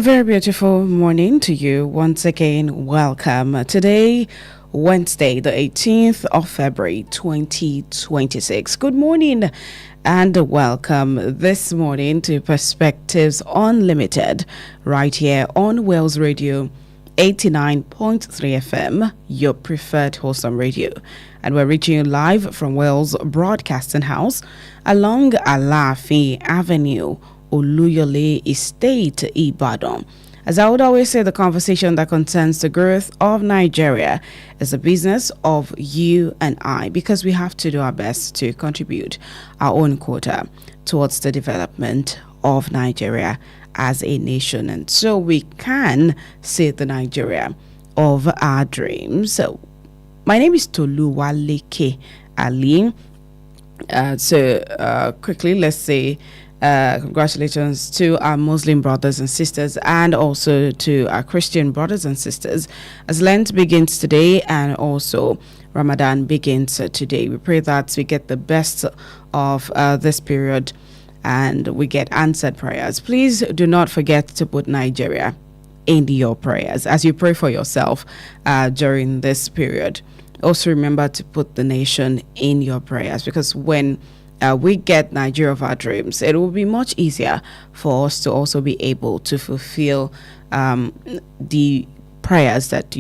very beautiful morning to you once again. Welcome. Today, Wednesday, the 18th of February, 2026. Good morning and welcome this morning to Perspectives Unlimited, right here on Wales Radio 89.3 FM, your preferred wholesome radio. And we're reaching you live from Wales Broadcasting House along Alafi Avenue, Oluyole Estate, Ibadan. As I would always say, the conversation that concerns the growth of Nigeria is the business of you and I, because we have to do our best to contribute our own quota towards the development of Nigeria as a nation, and so we can see the Nigeria of our dreams. So, my name is Toluwaleke Alli. Quickly, let's say congratulations to our Muslim brothers and sisters, and also to our Christian brothers and sisters, as Lent begins today and also Ramadan begins today. We pray that we get the best of this period and we get answered prayers. Please do not forget to put Nigeria in your prayers as you pray for yourself during this period. Also remember to put the nation in your prayers, because when we get Nigeria of our dreams, it will be much easier for us to also be able to fulfill the prayers that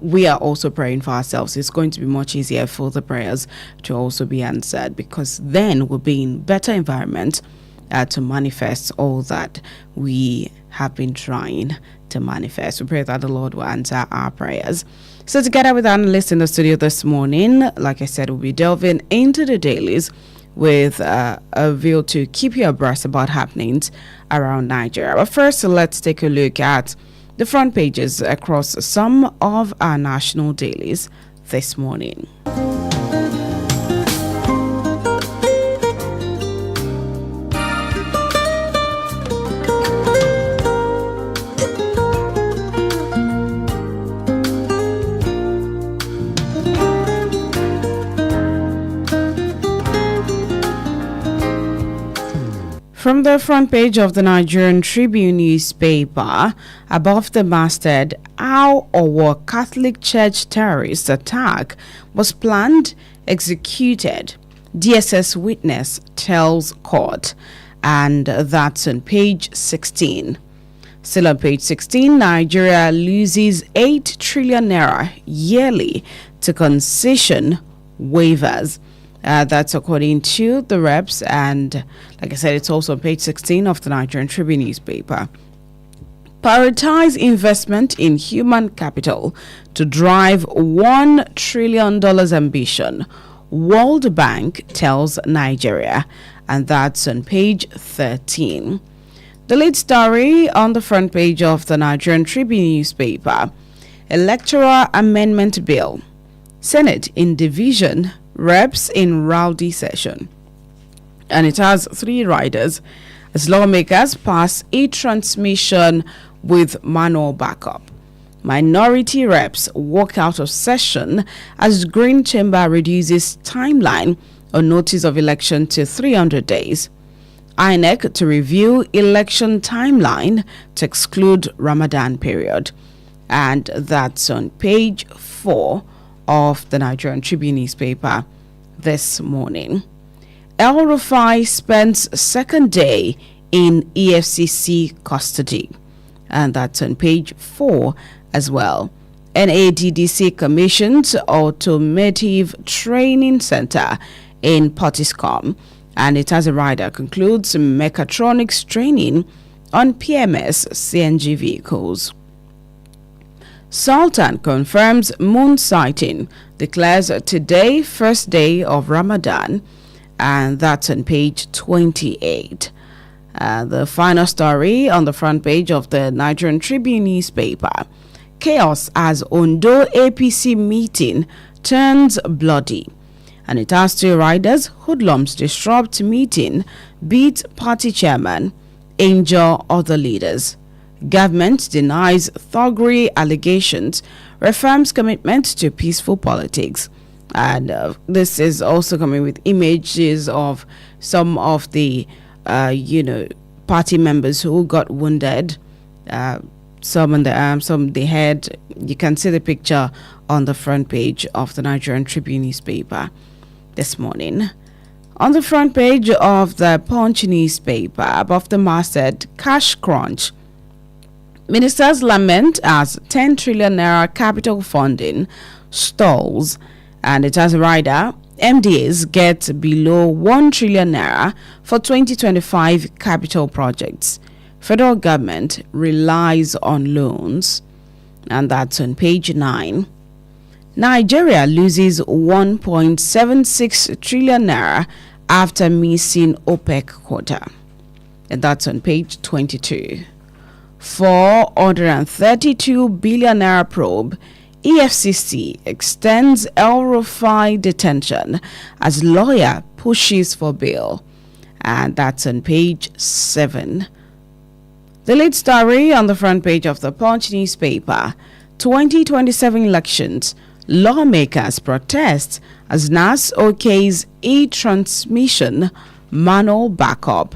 we are also praying for ourselves. It's going to be much easier for the prayers to also be answered, because then we'll be in better environment to manifest all that we have been trying to manifest. We pray that the Lord will answer our prayers. So together with analysts in the studio this morning, like I said, we'll be delving into the dailies with a view to keep you abreast about happenings around Nigeria. But first, let's take a look at the front pages across some of our national dailies this morning. From the front page of the Nigerian Tribune newspaper, above the masthead, how our Catholic Church terrorist attack was planned, executed, DSS witness tells court. And that's on page 16. Still on page 16, Nigeria loses 8 trillion naira yearly to concession waivers. That's according to the reps, and like I said, it's also on page 16 of the Nigerian Tribune newspaper. Prioritize investment in human capital to drive $1 trillion ambition, World Bank tells Nigeria, and that's on page 13. The lead story on the front page of the Nigerian Tribune newspaper: Electoral Amendment Bill, Senate in division, reps in rowdy session. And it has 3 riders as lawmakers pass e-transmission with manual backup. Minority reps walk out of session as Green Chamber reduces timeline on notice of election to 300 days. INEC to review election timeline to exclude Ramadan period. And that's on page 4 of the Nigerian Tribune newspaper this morning. El Rufai spends second day in EFCC custody, and that's on page 4 as well. NADDC commissions automotive training center in Pottiscombe, and it has a rider concludes mechatronics training on PMS CNG vehicles. Sultan confirms moon sighting, declares today first day of Ramadan, and that's on page 28. The final story on the front page of the Nigerian Tribune newspaper: chaos as Ondo APC meeting turns bloody, and it has 2 riders: hoodlums disrupt meeting, beat party chairman, injure other leaders. Government denies thuggery allegations, reaffirms commitment to peaceful politics. And this is also coming with images of some of the, party members who got wounded some on the arm, some on the head. You can see the picture on the front page of the Nigerian Tribune newspaper this morning. On the front page of the Punch newspaper, above the masthead, cash crunch. Ministers lament as 10 trillion naira capital funding stalls, and it has a rider. MDAs get below 1 trillion naira for 2025 capital projects. Federal government relies on loans, and that's on page 9. Nigeria loses 1.76 trillion naira after missing OPEC quota, and that's on page 22. 432 billion naira probe. EFCC extends El Rufai detention as lawyer pushes for bail, and that's on page 7. The lead story on the front page of the Punch newspaper: 2027 elections, lawmakers protest as NAS OK's e-transmission manual backup.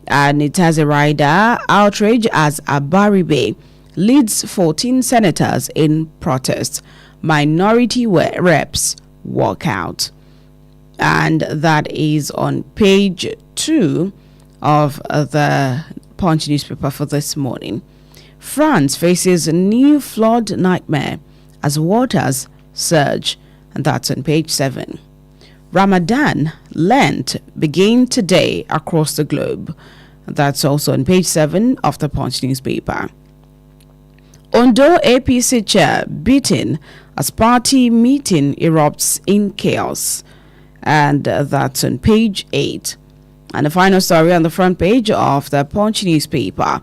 And it has a rider: outrage as Abaribe leads 14 senators in protest. Minority reps walk out. And that is on page 2 of the Punch newspaper for this morning. France faces a new flood nightmare as waters surge, and that's on page 7. Ramadan, Lent begin today across the globe. That's also on page 7 of the Punch newspaper. Ondo APC chair beaten as party meeting erupts in chaos, and that's on page 8. And the final story on the front page of the Punch newspaper: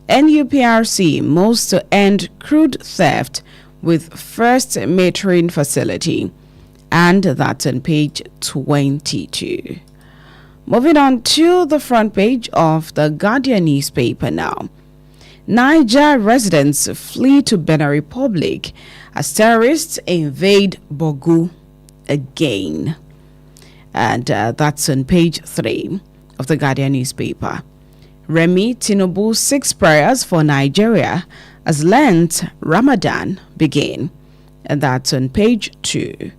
NUPRC moves to end crude theft with first metering facility, and that's on page 22. Moving on to the front page of the Guardian newspaper now. Niger residents flee to Benin Republic as terrorists invade Bogu again. And that's on page 3 of the Guardian newspaper. Remi Tinubu 6 prayers for Nigeria as Lent Ramadan begin. And that's on page 2.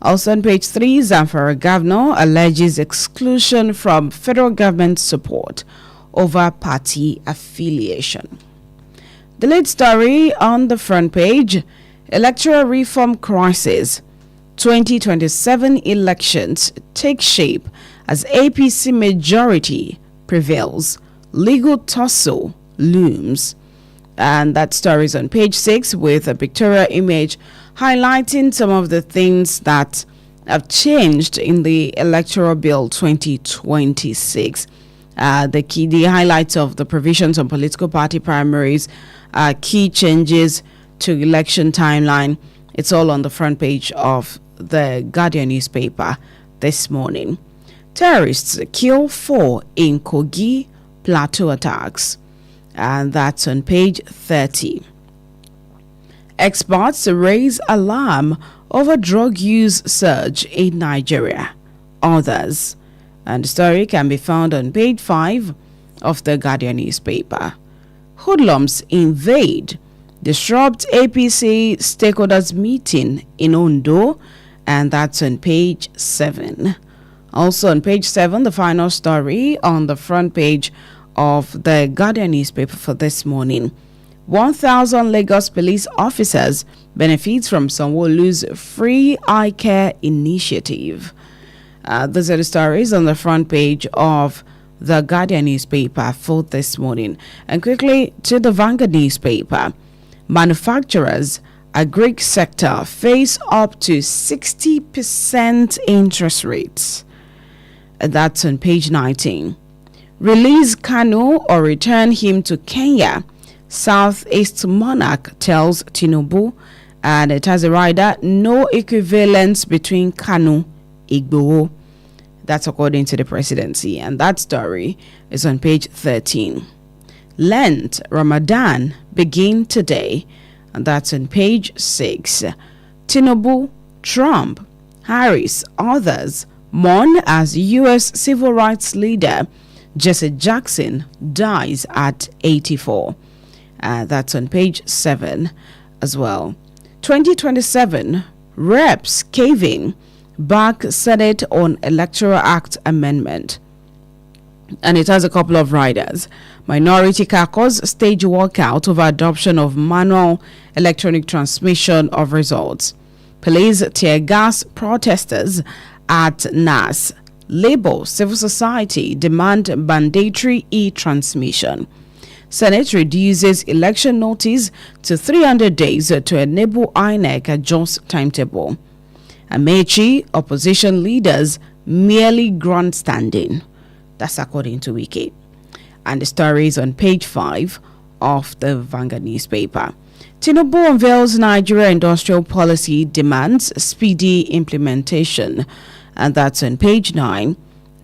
Also on page 3, Zamfara governor alleges exclusion from federal government support over party affiliation. The lead story on the front page: electoral reform crisis. 2027 elections take shape as APC majority prevails. Legal tussle looms. And that story is on page 6 with a pictorial image highlighting some of the things that have changed in the Electoral Bill 2026. The highlights of the provisions on political party primaries, key changes to election timeline. It's all on the front page of the Guardian newspaper this morning. Terrorists kill 4 in Kogi Plateau attacks, and that's on page 30. Experts raise alarm over drug use surge in Nigeria. Others. And the story can be found on page 5 of the Guardian newspaper. Hoodlums invade, disrupt APC stakeholders meeting in Ondo, and that's on page 7. Also on page 7, the final story on the front page of the Guardian newspaper for this morning. 1,000 Lagos police officers benefit from Sanwo-Olu's free eye care initiative. Those are the stories on the front page of the Guardian newspaper for this morning. And quickly to the Vanguard newspaper. Manufacturers, agri sector face up to 60% interest rates. And that's on page 19. Release Kanu or return him to Kenya. Southeast monarch tells Tinubu, and it has a rider: no equivalence between Kanu Igboho. That's according to the presidency, and that story is on page 13. Lent Ramadan begin today, and that's on page 6. Tinubu, Trump, Harris, others mourn as U.S. civil rights leader Jesse Jackson dies at 84. That's on page 7 as well. 2027 reps caving back Senate on Electoral Act amendment. And it has a couple of riders. Minority caucus stage walkout over adoption of manual electronic transmission of results. Police tear gas protesters at NAS. Labour, civil society demand mandatory e-transmission. Senate reduces election notice to 300 days to enable INEC adjust timetable. Amechi, opposition leaders merely grandstanding. That's according to Wiki. And the story is on page 5 of the Vanguard newspaper. Tinubu unveils Nigeria industrial policy demands speedy implementation. And that's on page 9.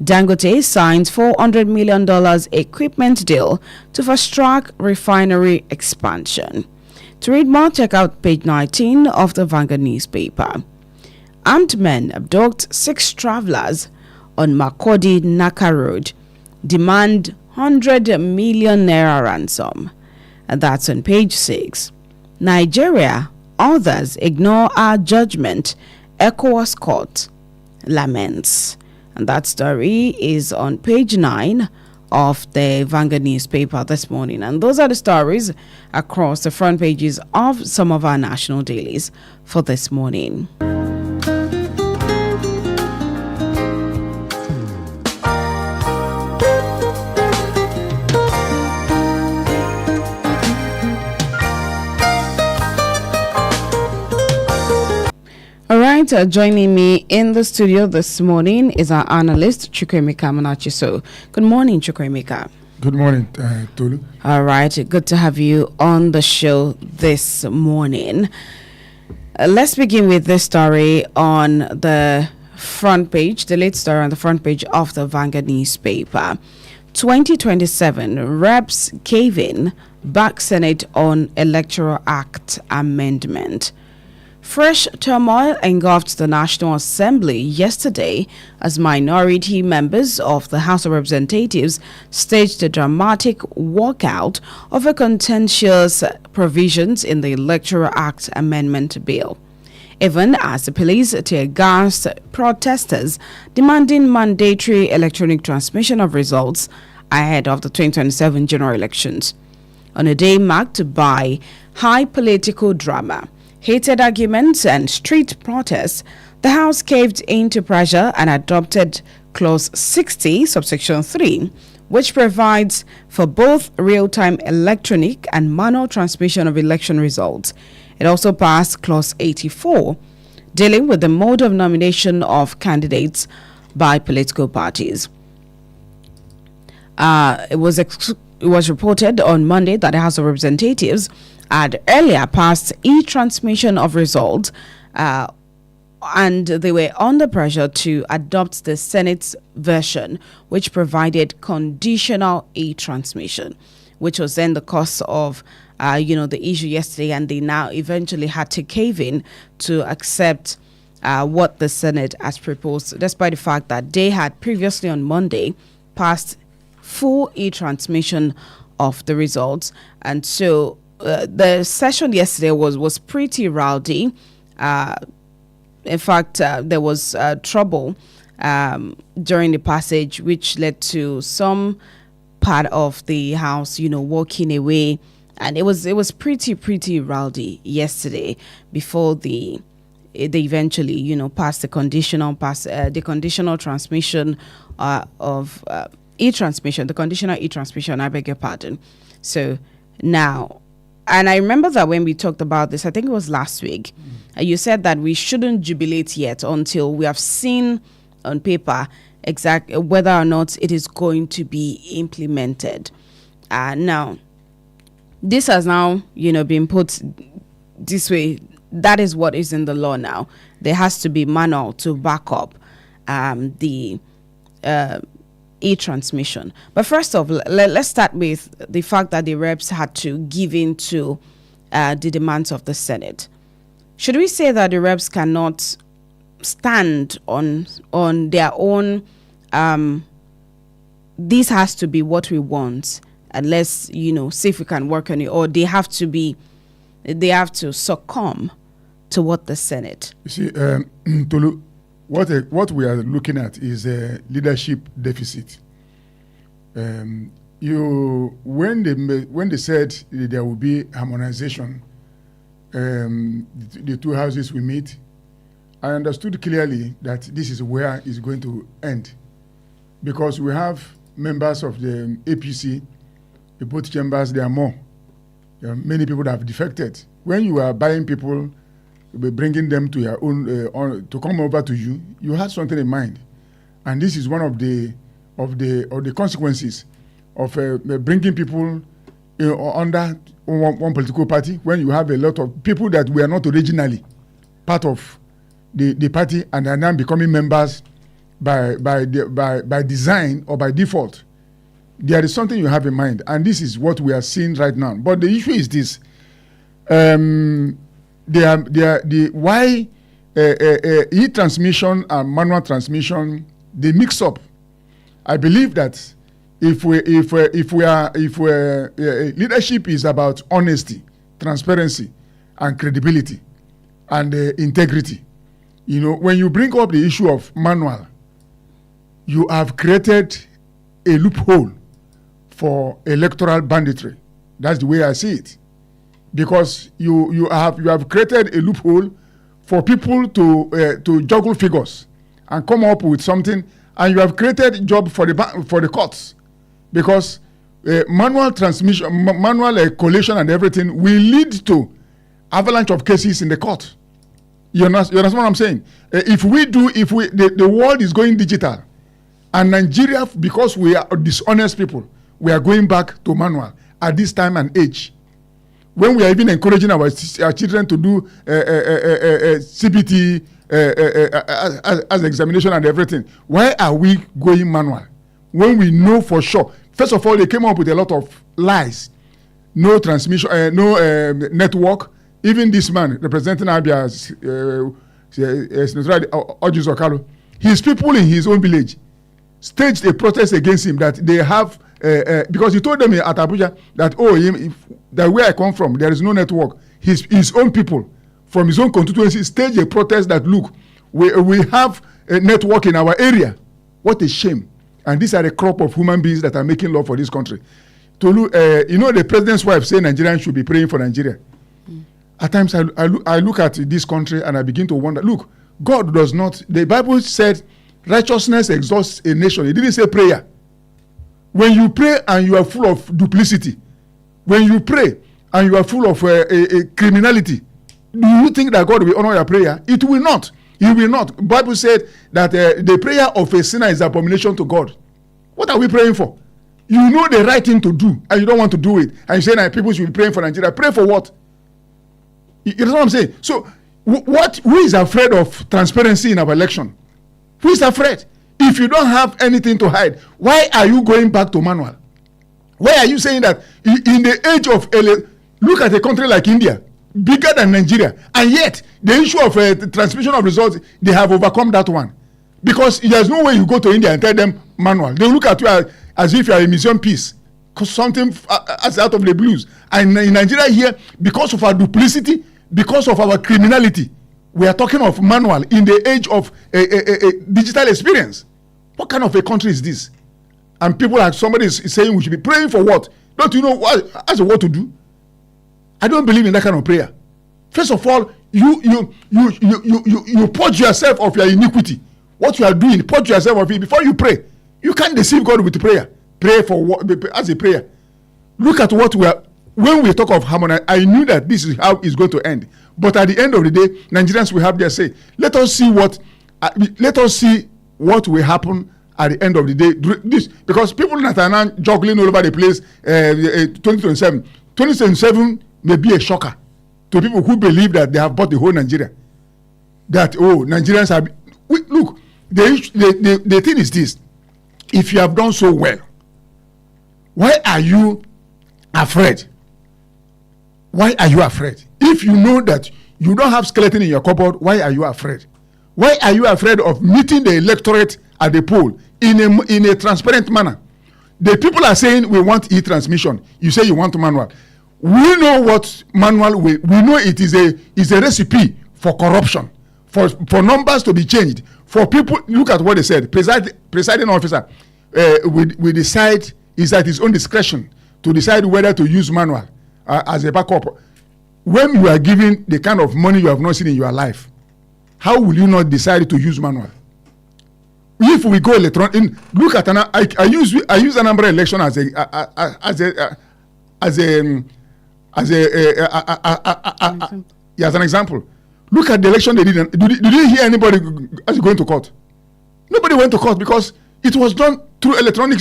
Dangote signs $400 million equipment deal to fast-track refinery expansion. To read more, check out page 19 of the Vanguard newspaper. Armed men abduct 6 travelers on Makurdi-Naka Road, demand 100 million naira ransom. And that's on page 6. Nigeria, others ignore our judgment, ECOWAS court laments. And that story is on page 9 of the Vanguard newspaper this morning. And those are the stories across the front pages of some of our national dailies for this morning. All right, joining me in the studio this morning is our analyst, Chukwemeka Manachiso. Good morning, Chukwemeka. Good morning, Tolu. All right, good to have you on the show this morning. Let's begin with this story on the front page, the late story on the front page of the Vanguard newspaper. 2027 reps cave in, back Senate on Electoral Act amendment. Fresh turmoil engulfed the National Assembly yesterday as minority members of the House of Representatives staged a dramatic walkout over contentious provisions in the Electoral Act Amendment Bill. Even as the police tear gassed protesters demanding mandatory electronic transmission of results ahead of the 2027 general elections. On a day marked by high political drama, heated arguments and street protests, the House caved into pressure and adopted Clause 60, subsection 3, which provides for both real-time electronic and manual transmission of election results. It also passed Clause 84, dealing with the mode of nomination of candidates by political parties. It was reported on Monday that the House of Representatives had earlier passed e-transmission of results, and they were under pressure to adopt the Senate's version, which provided conditional e-transmission, which was then the cause of the issue yesterday, and they now eventually had to cave in to accept what the Senate has proposed, despite the fact that they had previously on Monday passed full e-transmission of the results. And so the session yesterday was pretty rowdy. In fact, there was trouble during the passage, which led to some part of the House, walking away, and it was pretty rowdy yesterday before they eventually passed the conditional transmission of e-transmission, the conditional e-transmission. I beg your pardon. So now. And I remember that when we talked about this, I think it was last week, you said that we shouldn't jubilate yet until we have seen on paper exactly whether or not it is going to be implemented. Now, this has now, been put this way. That is what is in the law now. There has to be manual to back up the e-transmission. But first off, let's start with the fact that the reps had to give in to the demands of the Senate. Should we say that the reps cannot stand on their own? This has to be what we want. and let's, see if we can work on it, or they have to succumb to what the Senate? You see, Tolu, what we are looking at is a leadership deficit. When they said there will be harmonization, the two houses will meet, I understood clearly that this is where it's going to end, because we have members of the APC, in both chambers. There are more. There are many people that have defected. When you are buying people, bringing them to your own to come over to you, you had something in mind, and this is one of the consequences of bringing people under one political party. When you have a lot of people that were not originally part of the party and are now becoming members by design or by default, there is something you have in mind, and this is what we are seeing right now. But the issue is this: why e-transmission and manual transmission, they mix up. I believe that if leadership is about honesty, transparency, and credibility, and integrity, when you bring up the issue of manual, you have created a loophole for electoral banditry. That's the way I see it, because you have created a loophole for people to juggle figures and come up with something, and you have created a job for the courts, because manual transmission, manual collation and everything will lead to avalanche of cases in the court. You understand what I'm saying? The world is going digital, and Nigeria, because we are dishonest people, we are going back to manual at this time and age, when we are even encouraging our children to do CBT as examination and everything. Why are we going manual when we know for sure? First of all, they came up with a lot of lies. No transmission, no network. Even this man representing Abia's Ojus Okalo, his people in his own village staged a protest against him, that they have because he told them at Abuja that that where I come from, there is no network. His own people from his own constituency staged a protest that, look, we have a network in our area. What a shame. And these are a crop of human beings that are making law for this country. Tolu, the president's wife saying Nigerians should be praying for Nigeria. At times I look at this country and I begin to wonder, look, God does not, the Bible said righteousness exalts a nation. It didn't say prayer. When you pray and you are full of duplicity, when you pray and you are full of criminality, do you think that God will honor your prayer? It will not. He will not. The Bible said that the prayer of a sinner is abomination to God. What are we praying for? You know the right thing to do, and you don't want to do it. And you say that people should be praying for Nigeria. Pray for what? You know what I'm saying? So, who is afraid of transparency in our election? Who is afraid? If you don't have anything to hide, why are you going back to manual? Why are you saying that in the age of look at a country like India, bigger than Nigeria, and yet the issue of transmission of results, they have overcome that one, because there's no way you go to India and tell them manual. They look at you as if you are a museum piece, because something as out of the blues. And in Nigeria here, because of our duplicity, because of our criminality, we are talking of manual in the age of a digital experience. What kind of a country is this? And people, like somebody is saying we should be praying for what? Don't you know what to do? I don't believe in that kind of prayer. First of all, you purge yourself of your iniquity. What you are doing, purge yourself of it before you pray. You can't deceive God with prayer. Pray for what as a prayer. Look at what we are. When we talk of harmony, I knew that this is how it's going to end. But at the end of the day, Nigerians will have their say. Let us see what will happen at the end of the day. This, because people that are now juggling all over the place, 2027 may be a shocker to people who believe that they have bought the whole Nigeria. That, Nigerians have... Look, the thing is this. If you have done so well, why are you afraid? Why are you afraid? If you know that you don't have skeleton in your cupboard, why are you afraid? Why are you afraid of meeting the electorate at the poll in a transparent manner? the people are saying we want e-transmission. You say you want manual. We know what manual we know it is a recipe for corruption, for numbers to be changed, for people. Look at what they said. Presiding officer we decide is at his own discretion to decide whether to use manual as a backup. When you are given the kind of money you have not seen in your life, how will you not decide to use manual? If we go electronic, look at I use Anambra election as an example. Look at the election they did. Did you hear anybody as going to court? Nobody went to court because it was done through electronic.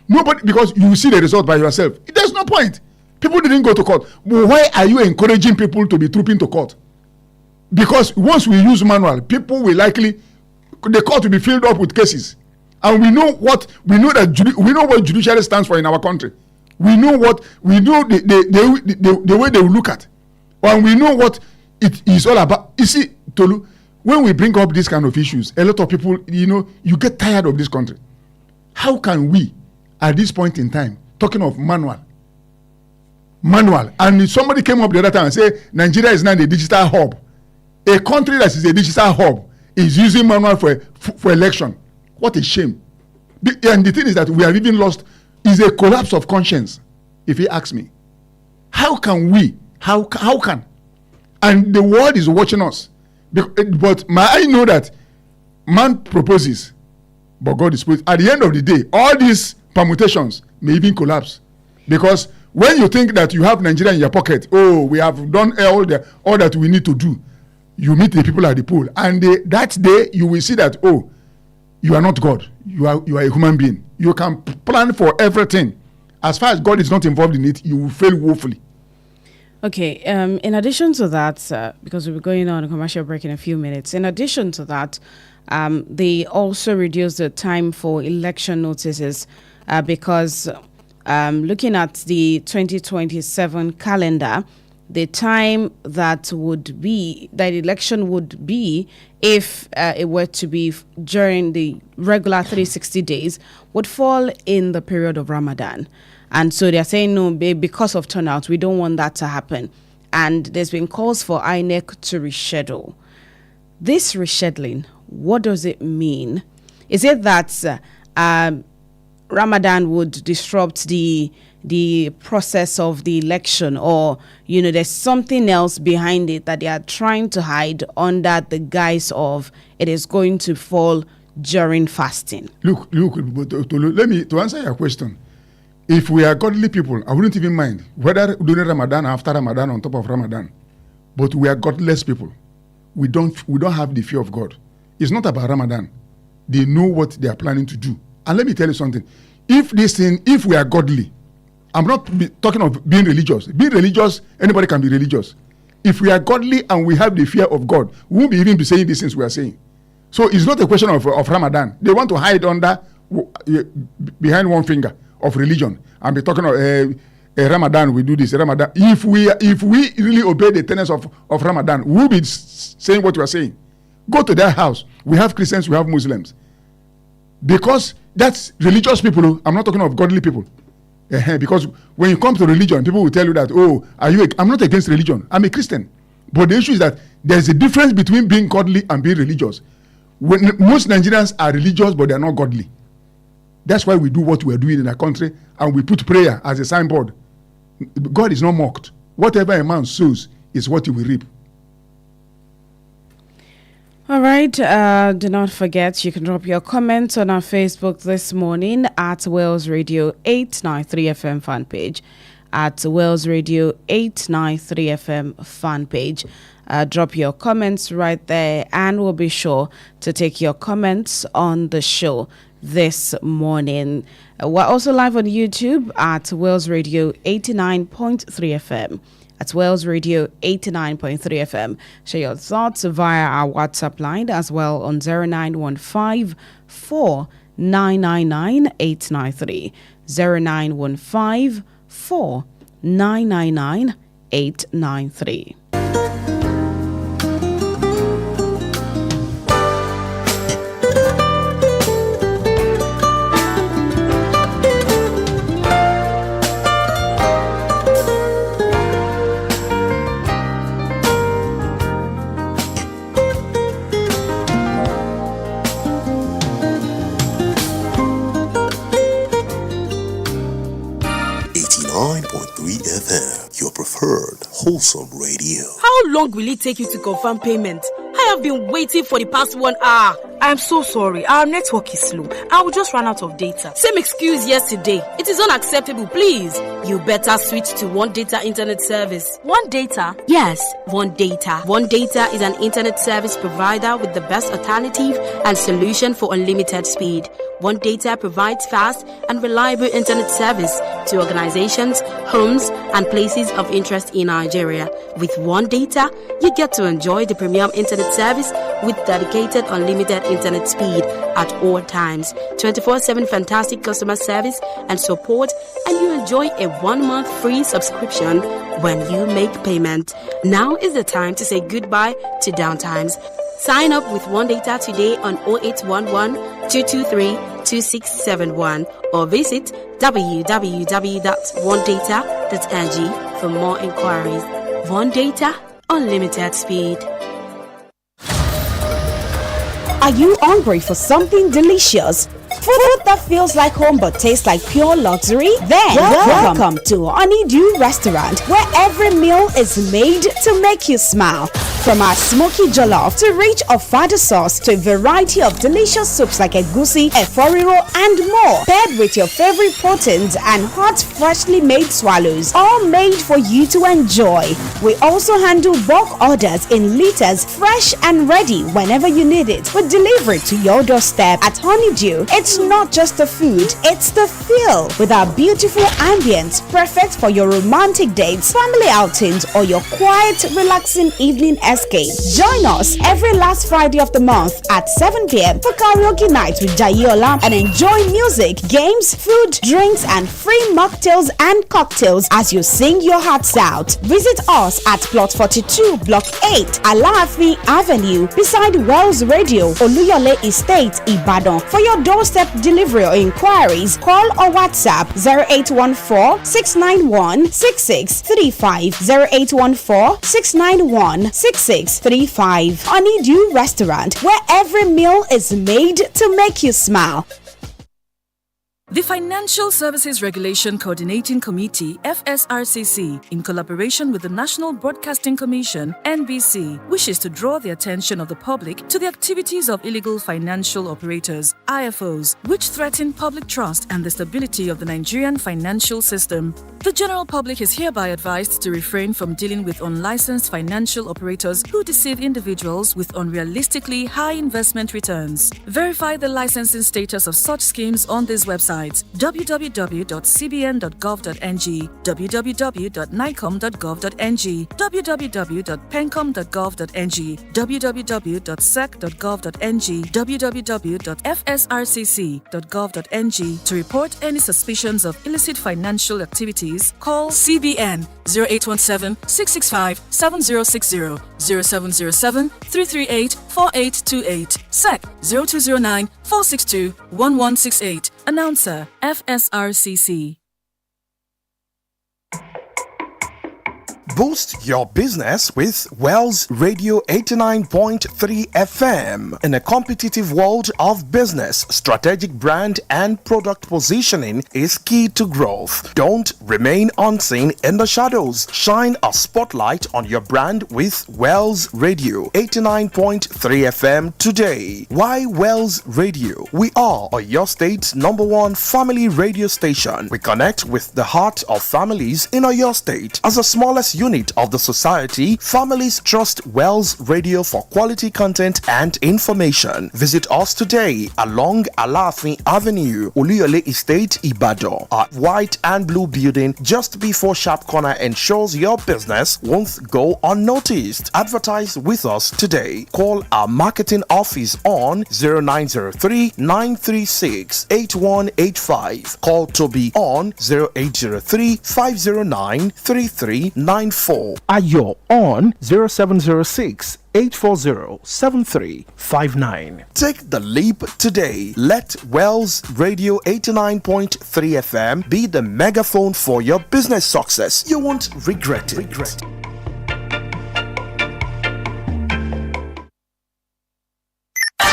Nobody, because you see the result by yourself. There's no point. People didn't go to court. But why are you encouraging people to be trooping to court? Because once we use manual, people will likely, the court will be filled up with cases, and we know what judiciary stands for in our country. We know the way they will look at, and we know what it is all about. You see, Tolu, when we bring up these kind of issues, a lot of people, you get tired of this country. How can we, at this point in time, talking of manual, and somebody came up the other time and said Nigeria is now the digital hub. A country that is a digital hub is using manual for election. What a shame. And the thing is that we have even lost, is a collapse of conscience, if he asks me. How can we? How can? And the world is watching us. But I know that man proposes, but God is supposed. At the end of the day, all these permutations may even collapse. Because when you think that you have Nigeria in your pocket, we have done all that we need to do, you meet the people at the pool, and that day you will see that you are not God. You are a human being. You can plan for everything. As far as God is not involved in it, you will fail woefully. Okay. In addition to that, because we'll be going on a commercial break in a few minutes. In addition to that, they also reduced the time for election notices because looking at the 2027 calendar, the time that election would be if it were to be during the regular 360 days would fall in the period of Ramadan. And so they're saying, no, because of turnout, we don't want that to happen. And there's been calls for INEC to reschedule. This rescheduling, what does it mean? Is it that Ramadan would disrupt the process of the election, or there's something else behind it that they are trying to hide under the guise of it is going to fall during fasting? Look, to answer your question, if we are godly people, I wouldn't even mind whether during Ramadan, after Ramadan, on top of Ramadan. But we are godless people. We don't have the fear of God. It's not about Ramadan. They know what they are planning to do. And let me tell you something. If we are godly, I'm not talking of being religious. Being religious, anybody can be religious. If we are godly and we have the fear of God, we won't be even be saying these things we are saying. So it's not a question of Ramadan. They want to hide behind one finger of religion and be talking of Ramadan, we do this, Ramadan. If we really obey the tenets of Ramadan, we'll be saying what we are saying. Go to their house. We have Christians, we have Muslims. Because that's religious people. I'm not talking of godly people. Because when you come to religion, people will tell you that, I'm not against religion. I'm a Christian. But the issue is that there's a difference between being godly and being religious. Most Nigerians are religious, but they're not godly. That's why we do what we're doing in our country, and we put prayer as a signboard. God is not mocked. Whatever a man sows is what he will reap. All right. Do not forget, you can drop your comments on our Facebook this morning at Wales Radio 893 FM fan page. At Wales Radio 893 FM fan page. Drop your comments right there, and we'll be sure to take your comments on the show this morning. We're also live on YouTube at Wales Radio 89.3 FM. At Wales Radio 89.3 FM. Share your thoughts via our WhatsApp line as well on 0915 4999 893. 0915 4999 893. Wholesome Radio. How long will it take you to confirm payment? I have been waiting for the past 1 hour. I'm so sorry. Our network is slow. I will just run out of data. Same excuse yesterday. It is unacceptable, please. You better switch to One Data Internet Service. One Data? Yes, One Data. One Data is an internet service provider with the best alternative and solution for unlimited speed. One Data provides fast and reliable internet service to organizations, homes, and places of interest in Nigeria. With One Data, you get to enjoy the premium internet service with dedicated unlimited internet speed at all times, 24/7 fantastic customer service and support, and you enjoy a 1-month free subscription when you make payment. Now is the time to say goodbye to downtimes. Sign up with One Data today on 0811 223 2671 or visit www.onedata.ng for more inquiries. One Data, unlimited speed. Are you hungry for something delicious? Food that feels like home but tastes like pure luxury? Then welcome to Honeydew Restaurant, where every meal is made to make you smile. From our smoky jollof to rich ofada sauce to a variety of delicious soups like egusi, eforiro, and more, paired with your favorite proteins and hot, freshly made swallows, all made for you to enjoy. We also handle bulk orders in liters, fresh and ready whenever you need it. We deliver it to your doorstep. At Honeydew, it's not just the food, it's the feel. With our beautiful ambience, perfect for your romantic dates, family outings, or your quiet, relaxing evening escape. Join us every last Friday of the month at 7 p.m. for karaoke night with Jayola and enjoy music, games, food, drinks, and free mocktails and cocktails as you sing your hearts out. Visit us at Plot 42, Block 8, Alaafi Avenue, beside Wells Radio, Oluyole Estate, Ibadan. For your doorstep delivery or inquiries, call or WhatsApp 0814-691-6635, 0814-691-6635. Honeydew Restaurant, where every meal is made to make you smile. The Financial Services Regulation Coordinating Committee, FSRCC, in collaboration with the National Broadcasting Commission, NBC, wishes to draw the attention of the public to the activities of illegal financial operators, IFOs, which threaten public trust and the stability of the Nigerian financial system. The general public is hereby advised to refrain from dealing with unlicensed financial operators who deceive individuals with unrealistically high investment returns. Verify the licensing status of such schemes on this website: www.cbn.gov.ng, www.nicom.gov.ng, www.pencom.gov.ng, www.sec.gov.ng, www.fsrcc.gov.ng. To report any suspicions of illicit financial activities, call CBN 0817-665-7060, 0707-338-4828, SEC 0209-462-1168. Announcer, FSRCC. Boost your business with Wells Radio 89.3 FM. In a competitive world of business, strategic brand and product positioning is key to growth. Don't remain unseen in the shadows. Shine a spotlight on your brand with Wells Radio 89.3 FM today. Why Wells Radio? We are your state's #1 family radio station. We connect with the heart of families in your state. As the smallest unit of the society, families trust Wells Radio for quality content and information. Visit us today along Alaafi Avenue, Oluyole Estate, Ibadan. Our white and blue building just before Sharp Corner ensures your business won't go unnoticed. Advertise with us today. Call our marketing office on 0903-936-8185. Call Toby on 0803-509-3394. Ayo on 0706-840-7359. Take the leap today. Let Wells Radio 89.3 FM be the megaphone for your business success. You won't regret it.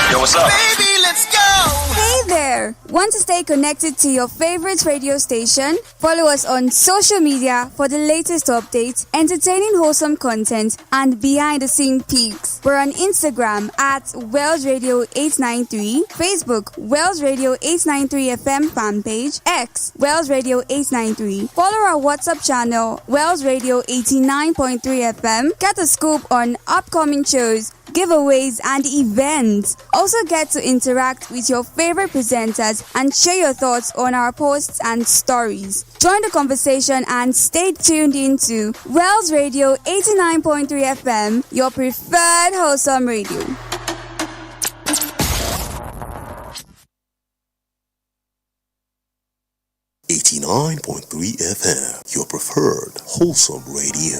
Yo, what's up? Baby, let's go! Hey there! Want to stay connected to your favorite radio station? Follow us on social media for the latest updates, entertaining wholesome content, and behind-the-scene peaks. We're on Instagram at Wells Radio 893, Facebook Wells Radio 893 FM fan page, X Wells Radio 893. Follow our WhatsApp channel Wells Radio 89.3 FM. Get a scoop on upcoming shows, giveaways, and events. Also get to interact with your favorite presenters and share your thoughts on our posts and stories. Join the conversation and stay tuned into Wells Radio 89.3 FM, your preferred wholesome radio. FM, your preferred wholesome radio.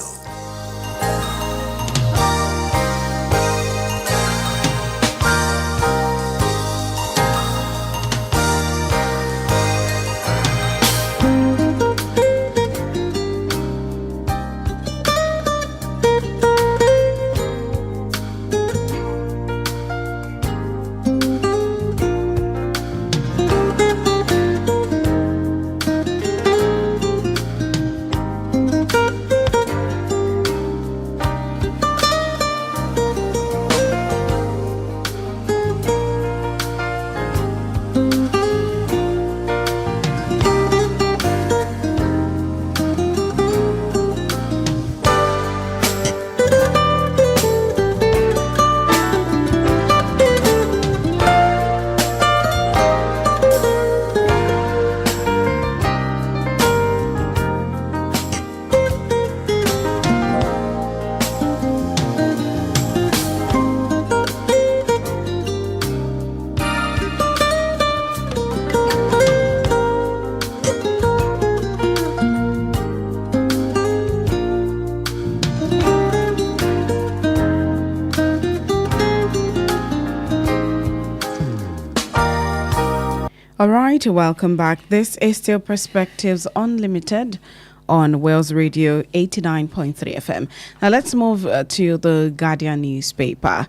All right, welcome back. This is still Perspectives Unlimited on Wells Radio 89.3 FM. Now let's move to the Guardian newspaper,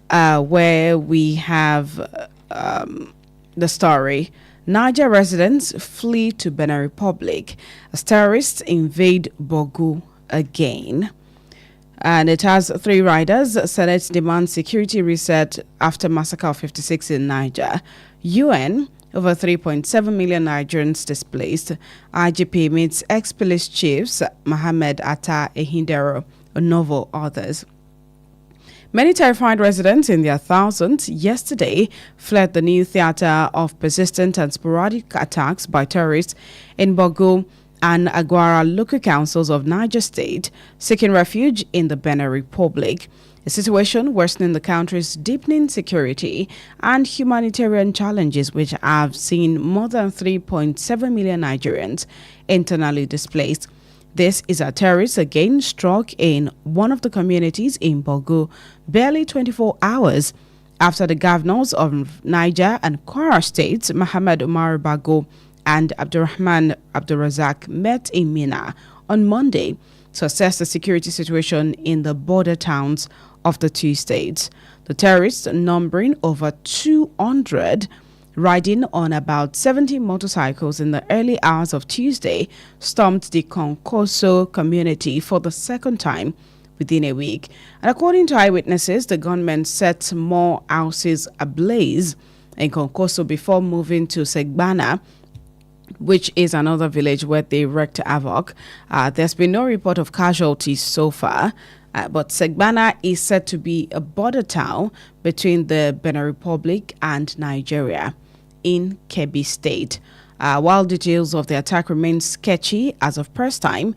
where we have the story: Niger residents flee to Benin Republic as terrorists invade Bogu again. And it has three riders. Senate demands security reset after massacre of 56 in Niger. UN, over 3.7 million Nigerians displaced. IGP meets ex-police chiefs Mohammed Atta Ehindero, Novo others. Many terrified residents in their thousands yesterday fled the new theater of persistent and sporadic attacks by terrorists in Bogu and Aguara local councils of Niger State, seeking refuge in the Benin Republic. A situation worsening the country's deepening security and humanitarian challenges, which have seen more than 3.7 million Nigerians internally displaced. This is a terrorist again struck in one of the communities in Bogu barely 24 hours after the governors of Niger and Kwara states, Mohammed Umar Bago and Abdurrahman Abdurrazak, met in Mina on Monday to assess the security situation in the border towns of the two states. The terrorists, numbering over 200, riding on about 70 motorcycles in the early hours of Tuesday, stormed the Konkoso community for the second time within a week. And according to eyewitnesses, the gunmen set more houses ablaze in Konkoso before moving to Segbana, which is another village where they wreaked havoc. There's been no report of casualties so far, but Segbana is said to be a border town between the Benin Republic and Nigeria in Kebbi State. While details of the attack remain sketchy as of press time,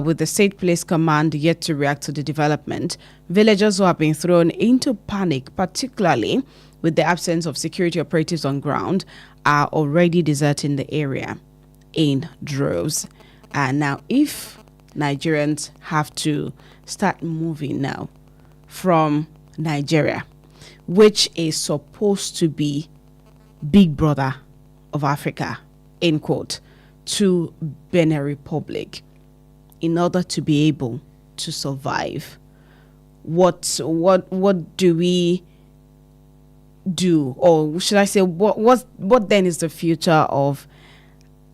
with the State Police Command yet to react to the development, villagers who have been thrown into panic, particularly with the absence of security operatives on ground, are already deserting the area in droves. Now, if Nigerians have to start moving now from Nigeria, which is supposed to be big brother of Africa, end quote, to Benin Republic, in order to be able to survive, what do we do, or should I say, what then is the future of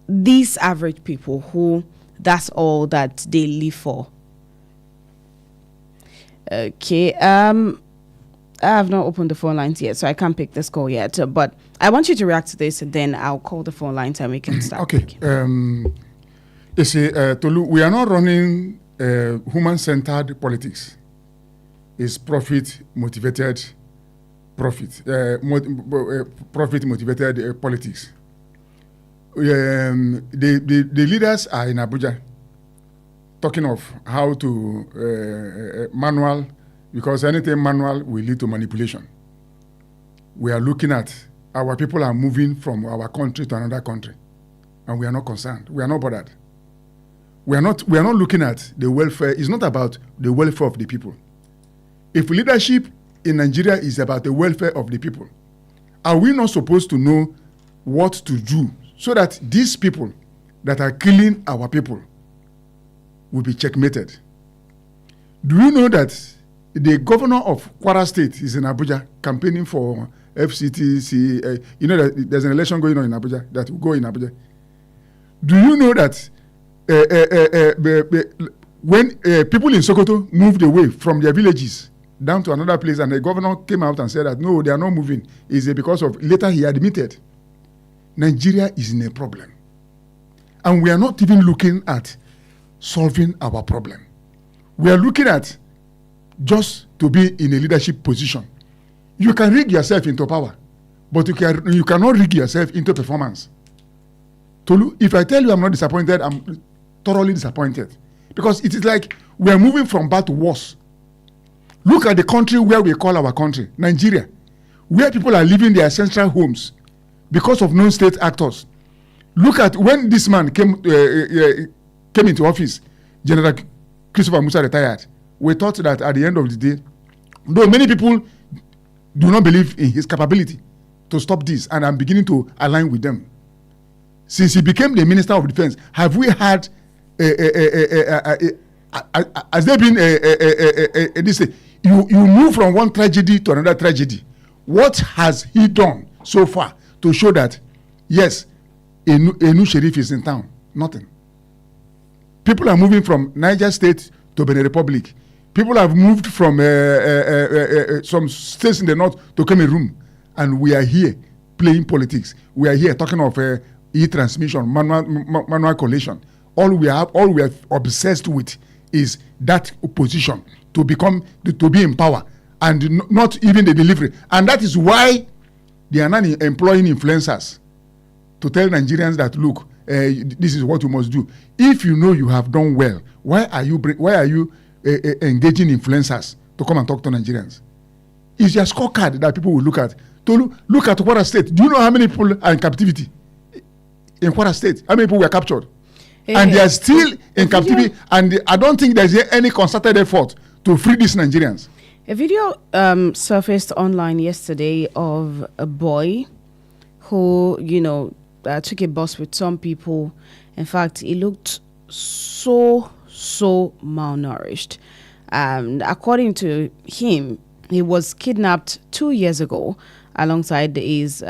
these average people who that's all that they live for? Okay, I have not opened the phone lines yet, so I can't pick this call yet. But I want you to react to this, and then I'll call the phone lines and we can start. Okay. You see, Tolu, we are not running human-centered politics. It's profit-motivated politics. The leaders are in Abuja talking of how to manual, because anything manual will lead to manipulation. We are looking at our people are moving from our country to another country, and we are not concerned. We are not bothered. We are not looking at the welfare. It's not about the welfare of the people. If leadership in Nigeria is about the welfare of the people, are we not supposed to know what to do so that these people that are killing our people will be checkmated? Do you know that the governor of Kwara State is in Abuja campaigning for FCTC? You know that there's an election going on in Abuja that will go in Abuja. Do you know that when people in Sokoto moved away from their villages down to another place, and the governor came out and said that no, they are not moving, is because of, later he admitted Nigeria is in a problem, and we are not even looking at solving our problem. We are looking at just to be in a leadership position. You can rig yourself into power, but you cannot rig yourself into performance. Tolu, if I tell you I'm not disappointed, I'm thoroughly disappointed, because it is like we are moving from bad to worse. Look at the country where we call our country, Nigeria, where people are leaving their ancestral homes because of non-state actors. Look at when this man came into office, General Christopher Musa retired. We thought that at the end of the day, though many people do not believe in his capability to stop this, and I'm beginning to align with them. Since he became the Minister of Defense, have we had has there been this? You move from one tragedy to another tragedy. What has he done so far to show that yes, a new sheriff is in town? Nothing. People are moving from Niger State to Benin Republic. People have moved from some states in the north to Cameroon, and we are here playing politics. We are here talking of e-transmission, manual collation. All we are obsessed with is that position to be in power, and not even the delivery. And that is why they are not employing influencers to tell Nigerians that, look, this is what you must do. If you know you have done well, why are you engaging influencers to come and talk to Nigerians? It's your scorecard that people will look at. To look at Kwara State. Do you know how many people are in captivity in Kwara State? How many people were captured? And they are still in captivity, and I don't think there's any concerted effort to free these Nigerians. A video surfaced online yesterday of a boy who, took a bus with some people. In fact, he looked so malnourished. According to him, he was kidnapped 2 years ago alongside his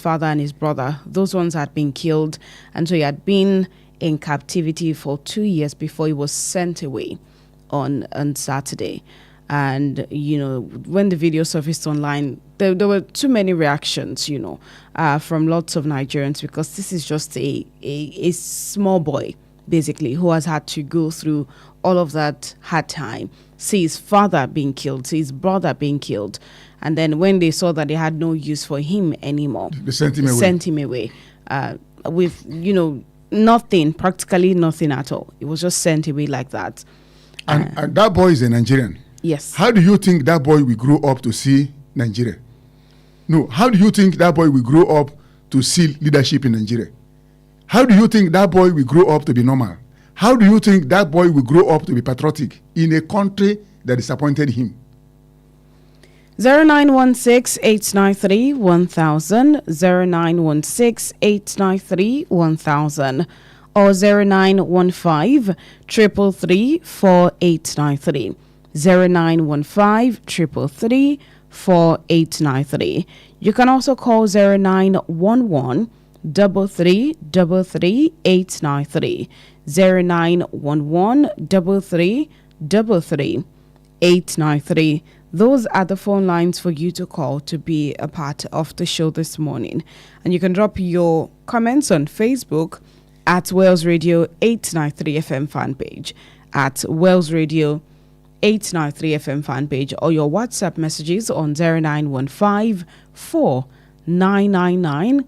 father and his brother. Those ones had been killed, and so he had been in captivity for 2 years before he was sent away on Saturday. And when the video surfaced online, there were too many reactions from lots of Nigerians, because this is just a small boy basically who has had to go through all of that hard time, see his father being killed, see his brother being killed, and then when they saw that they had no use for him anymore, they sent him away with nothing, practically nothing at all. It was just sent away like that. And that boy is a Nigerian. Yes. How do you think that boy will grow up to see Nigeria? No. How do you think that boy will grow up to see leadership in Nigeria? How do you think that boy will grow up to be normal? How do you think that boy will grow up to be patriotic in a country that disappointed him? 0916-893-1000, 0916-893-1000, or 0915-333-4893, 0915-333-4893. 4893. You can also call 0911 3333 893. 0911 3333 893. Those are the phone lines for you to call to be a part of the show this morning. And you can drop your comments on Facebook at Wales Radio 893 FM fan page, at Wales Radio 893 FM fan page, or your WhatsApp messages on 0915 4999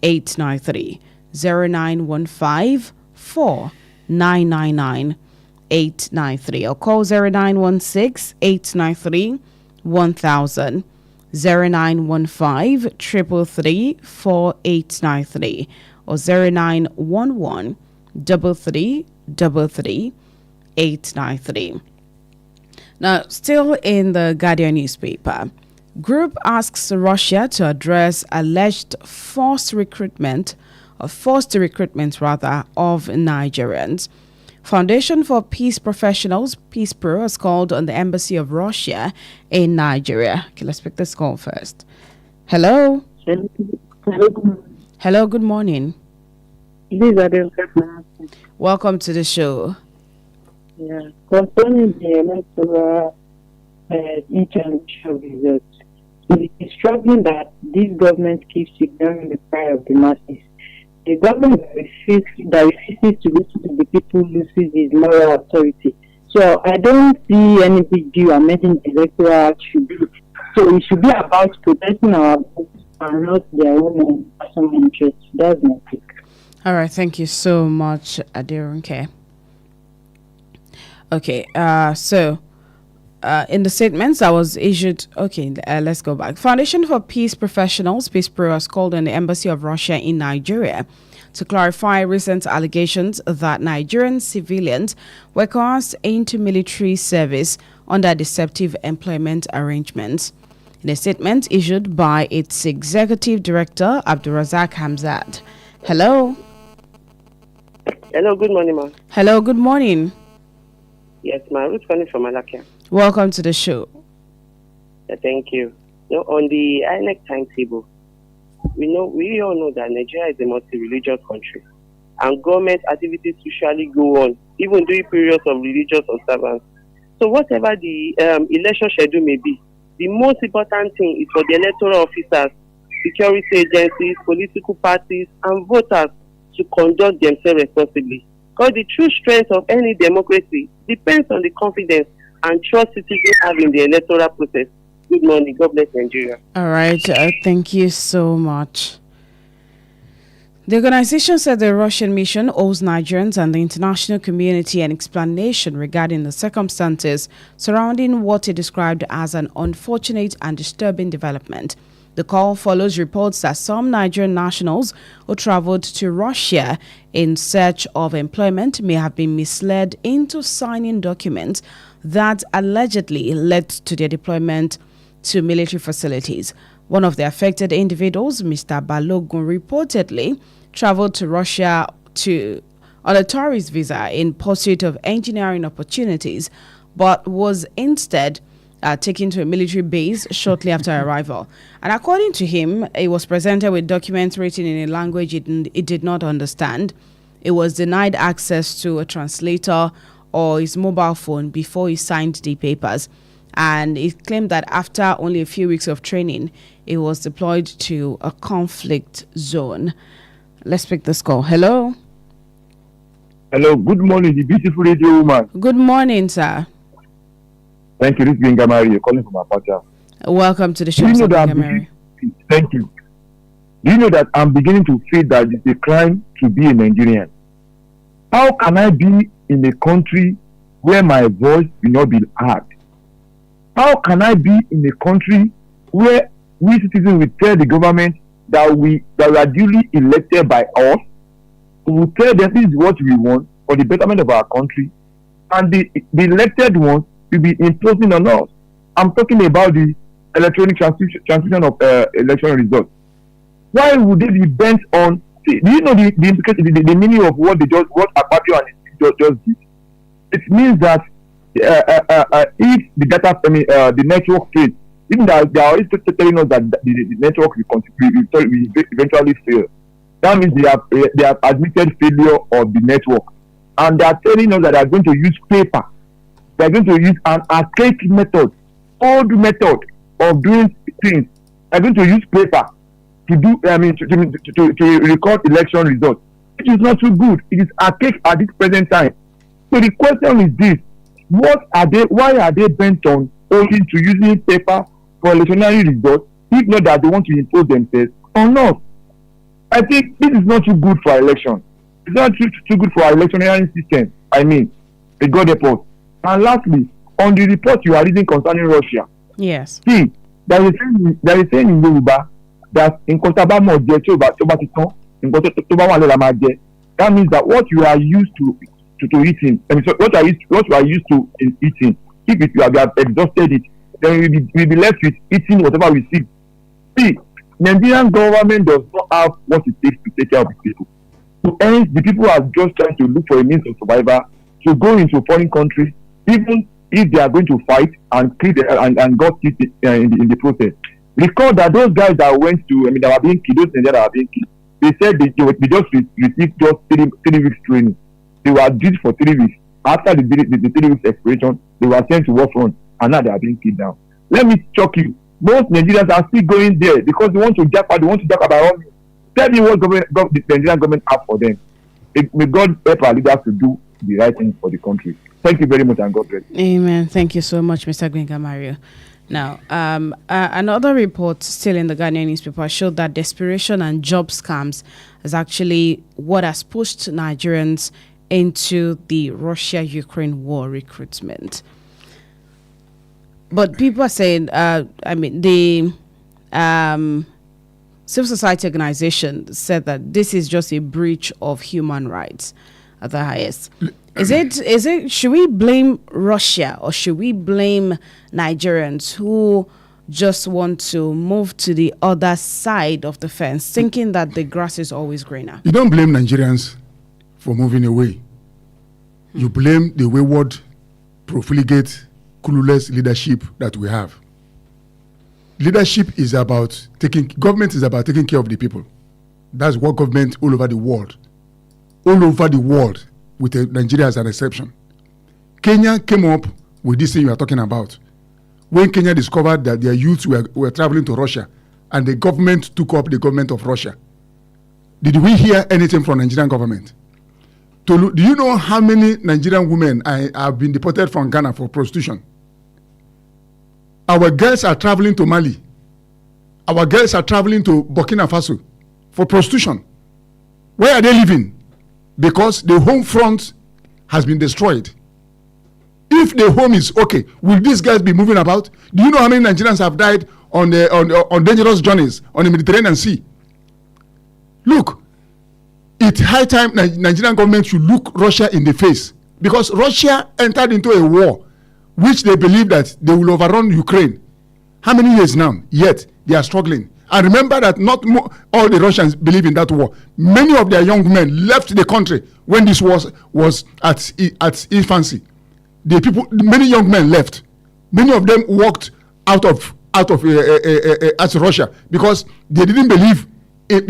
893. 0915 4999 893, or call 0916 893 1000. 0915 333 4893, or 0911 3333 893. Now, still in the Guardian newspaper, group asks Russia to address alleged forced recruitment of Nigerians. Foundation for Peace Professionals, Peace Pro, has called on the Embassy of Russia in Nigeria. Okay, let's pick this call first. Hello? Hello, good morning. Welcome to the show. Yeah, concerning the electoral results, it is troubling that this government keeps ignoring the cry of the masses. The government that refuses to listen to the people loses its moral authority. So I don't see any big deal amending the electoral act should be. So it should be about protecting our votes and not their own personal interests. That's my take. All right, thank you so much, Adirunke. Okay, in the statements that was issued, let's go back. Foundation for Peace Professionals, Peace Pro, has called on the Embassy of Russia in Nigeria to clarify recent allegations that Nigerian civilians were coerced into military service under deceptive employment arrangements. In a statement issued by its executive director, Abdulrazak Hamzat. Hello. Hello, good morning, ma'am. Hello, good morning. Yes, ma'am. Ruth calling from Alli. Welcome to the show. Thank you. On the INEC timetable, we all know that Nigeria is a multi-religious country, and government activities usually go on even during periods of religious observance. So whatever the election schedule may be, the most important thing is for the electoral officers, security agencies, political parties, and voters to conduct themselves responsibly. Because the true strength of any democracy depends on the confidence and trust citizens have in the electoral process. Good morning. God bless Nigeria. All right. Thank you so much. The organization said the Russian mission owes Nigerians and the international community an explanation regarding the circumstances surrounding what it described as an unfortunate and disturbing development. The call follows reports that some Nigerian nationals who traveled to Russia in search of employment may have been misled into signing documents that allegedly led to their deployment to military facilities. One of the affected individuals, Mr. Balogun, reportedly traveled to Russia on a tourist visa in pursuit of engineering opportunities, but was instead taken to a military base shortly after arrival. And according to him, he was presented with documents written in a language it did not understand. It was denied access to a translator or his mobile phone before he signed the papers. And he claimed that after only a few weeks of training, he was deployed to a conflict zone. Let's pick this call. Hello? Hello, good morning, the beautiful radio woman. Good morning, sir. Thank you, this is Gamari. You're calling from Apache. Welcome to the show, Gamari. Thank you. Do you know that I'm beginning to feel that it's a crime to be a Nigerian? How can I be in a country where my voice will not be heard? How can I be in a country where we citizens will tell the government that we are duly elected by us? We will tell them this is what we want for the betterment of our country, and the elected ones will be imposing on us. I'm talking about the electronic transmission of election results. Why would they be bent on? See, do you know the meaning of what Akpabio and his just did? It means that if the network fails, Even that they are always telling us that the network will eventually fail. That means they have admitted failure of the network, and they are telling us that they are going to use paper. They are going to use an archaic method, old method of doing things. They are going to use paper to do. To record election results, which is not too good. It is archaic at this present time. So the question is this: why are they bent on only to using paper for electionary results, if not that they want to impose themselves or not? I think this is not too good for our election. It's not too good for our electionary system. May God help us. And lastly, on the report you are reading concerning Russia, yes. See, there is a saying in Yoruba that in Kotabamo that means that what you are used to eating, so what you are used to in eating, if you have exhausted it, then we'll be left with eating whatever we see. See, Nigerian government does not have what it takes to take care of the people. So hence, the people are just trying to look for a means of survival to go into foreign countries, even if they are going to fight and kill and got killed in the process. Recall that those guys that went to, that were being killed, those Nigerians that were being killed, they said they just received just 3 weeks training. They were drilled for 3 weeks. After the 3 weeks expiration, they were sent to war front, and now they are being killed down. Let me shock you. Most Nigerians are still going there because they want to jack by all means. Tell me what the Nigerian government have for them. May God help our leaders to do the right thing for the country. Thank you very much, and God bless. Amen. Thank you so much, Mr. Gbenga Mario. Now, another report still in the Ghanaian newspaper showed that desperation and job scams is actually what has pushed Nigerians into the Russia-Ukraine war recruitment. But people are saying, the civil society organization said that this is just a breach of human rights at the highest. Is it, should we blame Russia or should we blame Nigerians who just want to move to the other side of the fence, thinking that the grass is always greener? You don't blame Nigerians for moving away. You blame the wayward, profligate, clueless leadership that we have. Leadership is about government is about taking care of the people. That's what government all over the world, with Nigeria as an exception. Kenya came up with this thing you are talking about. When Kenya discovered that their youths were traveling to Russia and the government took up the government of Russia, did we hear anything from Nigerian government? Do you know how many Nigerian women have been deported from Ghana for prostitution? Our girls are traveling to Mali. Our girls are traveling to Burkina Faso for prostitution. Where are they living? Because the home front has been destroyed. If the home is okay, will these guys be moving about? Do you know how many Nigerians have died on dangerous journeys on the Mediterranean Sea? Look, it's high time Nigerian government should look Russia in the face, because Russia entered into a war which they believe that they will overrun Ukraine. How many years now? Yet they are struggling. And remember that not all the Russians believe in that war. Many of their young men left the country when this was at infancy. Many young men left. Many of them walked out of Russia because they didn't believe it,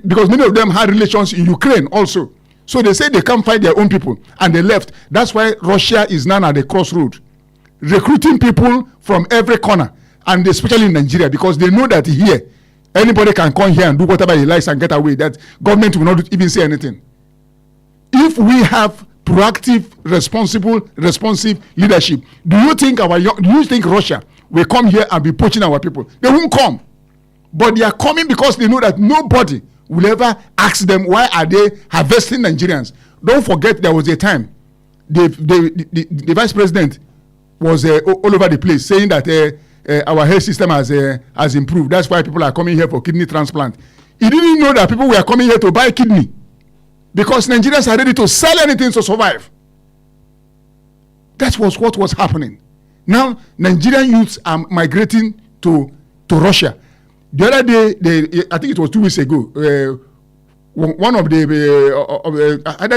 because many of them had relations in Ukraine also. So they said they can't fight their own people and they left. That's why Russia is now at the crossroad, recruiting people from every corner, and especially in Nigeria, because they know that here anybody can come here and do whatever he likes and get away, that government will not even say anything. If we have proactive, responsive leadership, do you think Russia will come here and be poaching our people? They won't come. But they are coming because they know that nobody will ever ask them why are they harvesting Nigerians. Don't forget there was a time the vice president was all over the place saying that our health system has improved. That's why people are coming here for kidney transplant. He didn't know that people were coming here to buy kidney because Nigerians are ready to sell anything to survive. That was what was happening. Now Nigerian youths are migrating to Russia. The other day, I think it was 2 weeks ago, one of either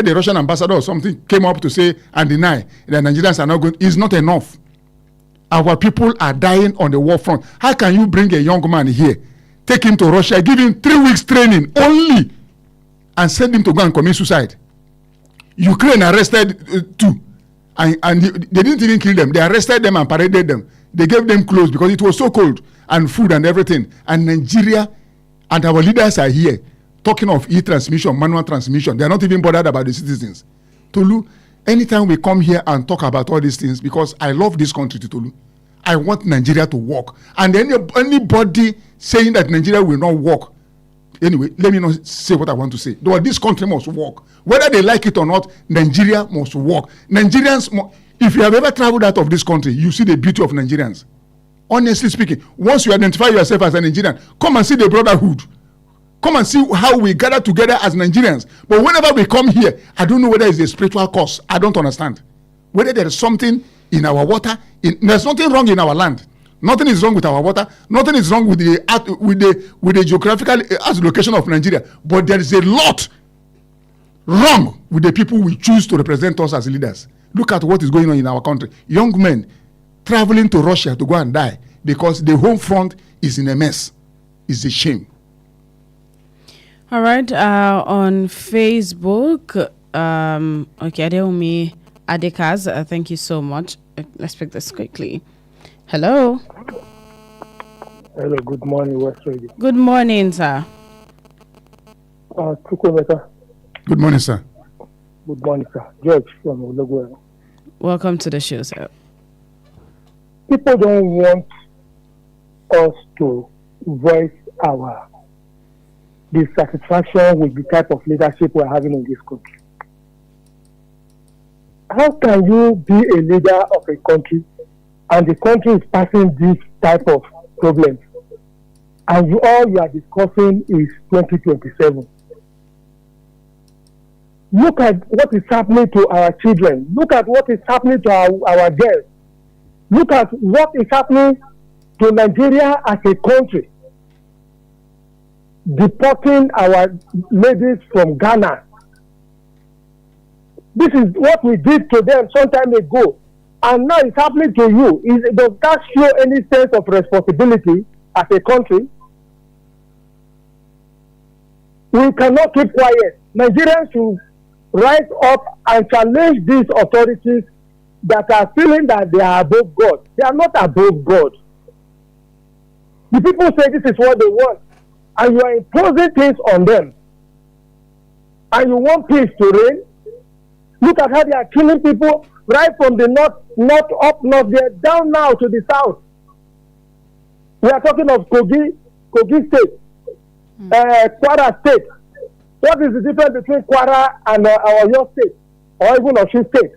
the Russian ambassador or something came up to say and deny that Nigerians are not going. It's not enough. Our people are dying on the war front. How can you bring a young man here, take him to Russia, give him 3 weeks training only, and send him to go and commit suicide? Ukraine arrested 2, and they didn't even kill them. They arrested them and paraded them. They gave them clothes because it was so cold, and food and everything. And Nigeria and our leaders are here talking of e-transmission, manual transmission. They are not even bothered about the citizens. Tolu, anytime we come here and talk about all these things, because I love this country, Tolu, I want Nigeria to work. And anybody saying that Nigeria will not work, anyway, let me not say what I want to say. Though this country must work. Whether they like it or not, Nigeria must work. Nigerians, if you have ever traveled out of this country, you see the beauty of Nigerians. Honestly speaking, once you identify yourself as a Nigerian, come and see the brotherhood. Come and see how we gather together as Nigerians. But whenever we come here, I don't know whether it's a spiritual cause. I don't understand. Whether there is something in our water, there's nothing wrong in our land. Nothing is wrong with our water. Nothing is wrong with the geographical location of Nigeria. But there is a lot wrong with the people we choose to represent us as leaders. Look at what is going on in our country. Young men traveling to Russia to go and die because the home front is in a mess. It's a shame. All right. On Facebook, okay, Adeomi Adekaz, thank you so much. Let's pick this quickly. Hello. Hello, good morning, West Radio. Good morning, sir. Good morning, sir. Good morning, sir. George from Ologwe. Welcome to the show, sir. People don't want us to voice our dissatisfaction with the type of leadership we're having in this country. How can you be a leader of a country and the country is passing this type of problems and all you are discussing is 2027? Look at what is happening to our children. Look at what is happening to our girls. Look at what is happening to Nigeria as a country. Deporting our ladies from Ghana. This is what we did to them some time ago. And now it's happening to you. Does that show any sense of responsibility as a country? We cannot keep quiet. Nigerians should rise up and challenge these authorities that are feeling that they are above God. They are not above God. The people say this is what they want, and you are imposing things on them. And you want peace to reign. Look at how they are killing people right from the north up north. They are down now to the south. We are talking of Kogi State, Kwara State. What is the difference between Kwara and our Oyo State, or even Osun State?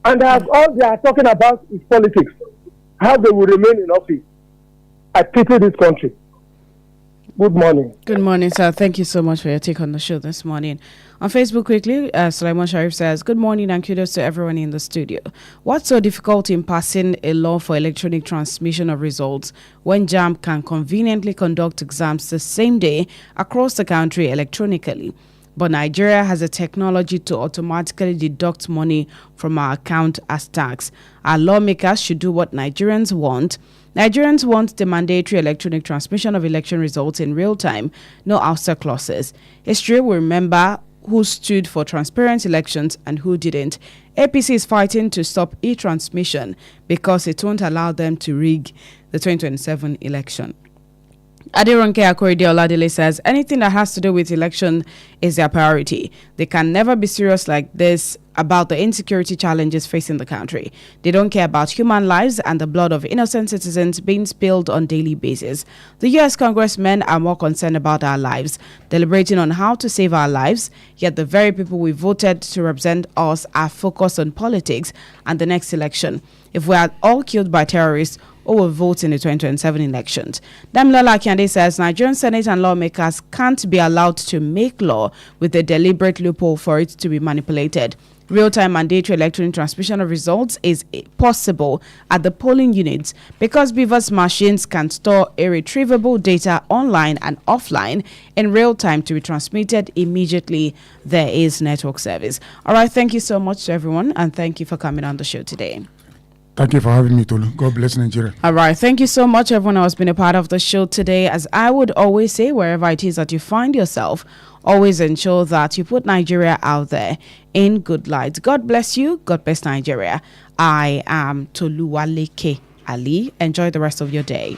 And all they are talking about is politics, how they will remain in office. I pity this country. Good morning. Good morning, sir. Thank you so much for your take on the show this morning. On Facebook quickly, Sulaiman Sharif says, good morning and kudos to everyone in the studio. What's so difficult in passing a law for electronic transmission of results when JAMB can conveniently conduct exams the same day across the country electronically? But Nigeria has a technology to automatically deduct money from our account as tax. Our lawmakers should do what Nigerians want. Nigerians want the mandatory electronic transmission of election results in real time, no ouster clauses. History will remember who stood for transparent elections and who didn't. APC is fighting to stop e-transmission because it won't allow them to rig the 2027 election. Aderonke Akorede Oladele says anything that has to do with election is their priority. They can never be serious like this about the insecurity challenges facing the country. They don't care about human lives and the blood of innocent citizens being spilled on a daily basis. The U.S. congressmen are more concerned about our lives, deliberating on how to save our lives, yet the very people we voted to represent us are focused on politics and the next election. If we are all killed by terrorists, who will vote in the 2027 elections? Damilola Akande says Nigerian Senate and lawmakers can't be allowed to make law with a deliberate loophole for it to be manipulated. Real-time mandatory electronic transmission of results is possible at the polling units because Beaver's machines can store irretrievable data online and offline in real time to be transmitted immediately there is network service. All right, thank you so much to everyone, and thank you for coming on the show today. Thank you for having me, Tolu. God bless Nigeria. All right. Thank you so much, everyone who has been a part of the show today. As I would always say, wherever it is that you find yourself, always ensure that you put Nigeria out there in good light. God bless you. God bless Nigeria. I am Toluwaleke Alli. Enjoy the rest of your day.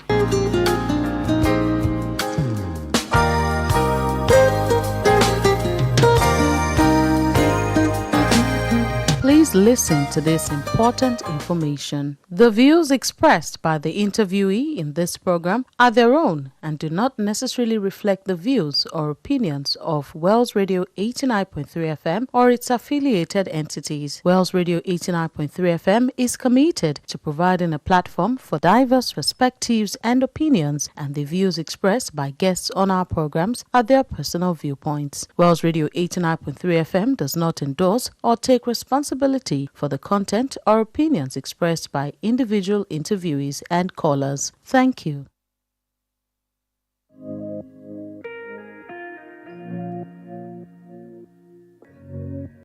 Please listen to this important information. The views expressed by the interviewee in this program are their own and do not necessarily reflect the views or opinions of Wells Radio 89.3 FM or its affiliated entities. Wells Radio 89.3 FM is committed to providing a platform for diverse perspectives and opinions, and the views expressed by guests on our programs are their personal viewpoints. Wells Radio 89.3 FM does not endorse or take responsibility for the content or opinions expressed by individual interviewees and callers. Thank you.